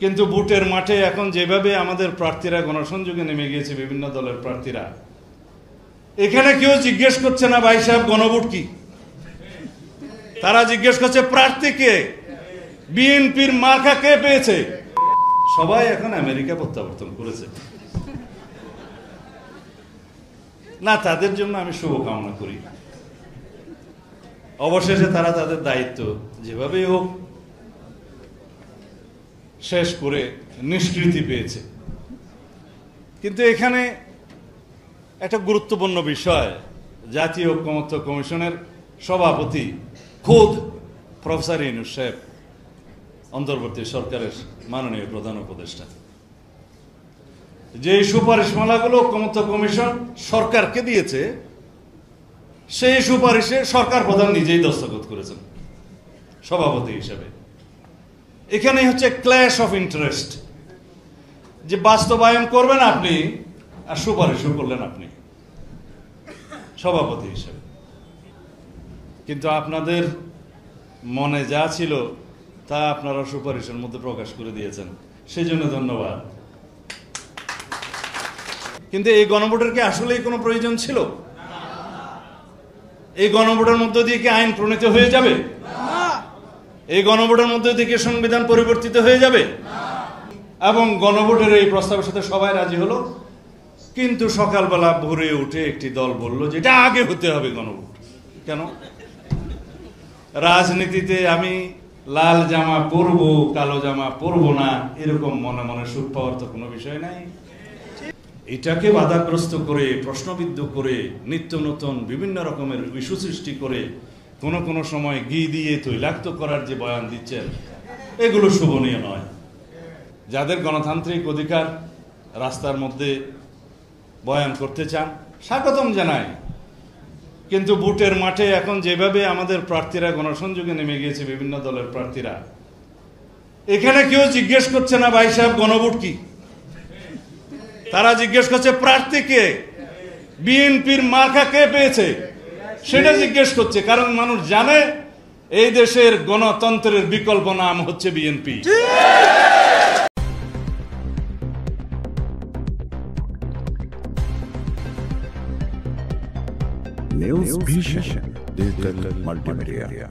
কিন্তু ভোটের মাঠে এখন যেভাবে আমাদের প্রার্থীরা গণসংযোগে নেমে গিয়েছে, বিভিন্ন দলের প্রার্থীরা, এখানে কেউ জিজ্ঞেস করছে না ভাই সাহেব গণভোট কি, তারা জিজ্ঞেস করছে প্রার্থীকে, বিএনপির মার্কা কে পেয়েছে। সবাই এখন আমেরিকা প্রত্যাবর্তন করেছে। না, তাদের জন্য আমি শুভকামনা করি। অবশেষে তারা তাদের দায়িত্ব যেভাবেই হোক শেষ করে নিষ্কৃতি পেয়েছে। কিন্তু এখানে একটা গুরুত্বপূর্ণ বিষয়, জাতীয় ঐকমত্য কমিশনের সভাপতি খোদ প্রফেসর ইউনূস সাহেব, অন্তর্বর্তী সরকারের মাননীয় প্রধান উপদেষ্টা, যে সুপারিশমালাগুলো ঐকমত্য কমিশন সরকারকে দিয়েছে, সেই সুপারিশে সরকার প্রধান নিজেই দস্তখত করেছেন সভাপতি হিসেবে। এখানে হচ্ছে ক্ল্যাশ অফ ইন্টারেস্ট, যে বাস্তবায়ন করবেন আপনি আর সুপারিশও করলেন আপনি সভাপতি হিসেবে। কিন্তু আপনাদের মনে যা ছিল তা আপনারা সুপারিশের মধ্যে প্রকাশ করে দিয়েছেন, সেই জন্য ধন্যবাদ। কিন্তু এই গণভোটের কি আসলেই কোনো প্রয়োজন ছিল? এই গণভোটের মধ্য দিয়ে কি আইন প্রণীত হয়ে যাবে? এই গণভোটের মধ্য দিয়ে কি সংবিধান পরিবর্তিত হয়ে যাবে? এবং গণভোটের এই প্রস্তাবের সাথে সবাই রাজি হলো, কিন্তু সকালবেলা ভোরে উঠে একটি দল বলল যে এটা আগে হতে হবে গণভোট। কেন? রাজনীতিতে আমি লাল জামা পরবো কালো জামা পরবো না এরকম মনে মনে সুখ পাওয়ার তো কোনো বিষয় নাই। এটাকে বাধাগ্রস্ত করে, প্রশ্নবিদ্ধ করে, নিত্য নতুন বিভিন্ন রকমের ইস্যু সৃষ্টি করে, কোনো সময় ঘি দিয়ে তৈলাক্ত করার যে বয়ান দিচ্ছেন, এগুলো শোভনীয় নয়। যাদের গণতান্ত্রিক অধিকার রাস্তার মধ্যে বয়ান করতে চান, স্বাগতম জানাই। কিন্তু ভোটের মাঠে এখন যেভাবে আমাদের প্রার্থীরা গণসংযোগে নেমে গিয়েছে, বিভিন্ন দলের প্রার্থীরা, এখানে কেউ জিজ্ঞেস করছে না ভাই সাহেব গণভোট কি, তারা জিজ্ঞেস করছে প্রার্থীকে, বিএনপির মার্কা কে পেয়েছে সেটা জিজ্ঞেস করছে। কারণ মানুষ জানে এই দেশের গণতন্ত্রের বিকল্প নাম হচ্ছে BNP. News Vision Digital Multimedia.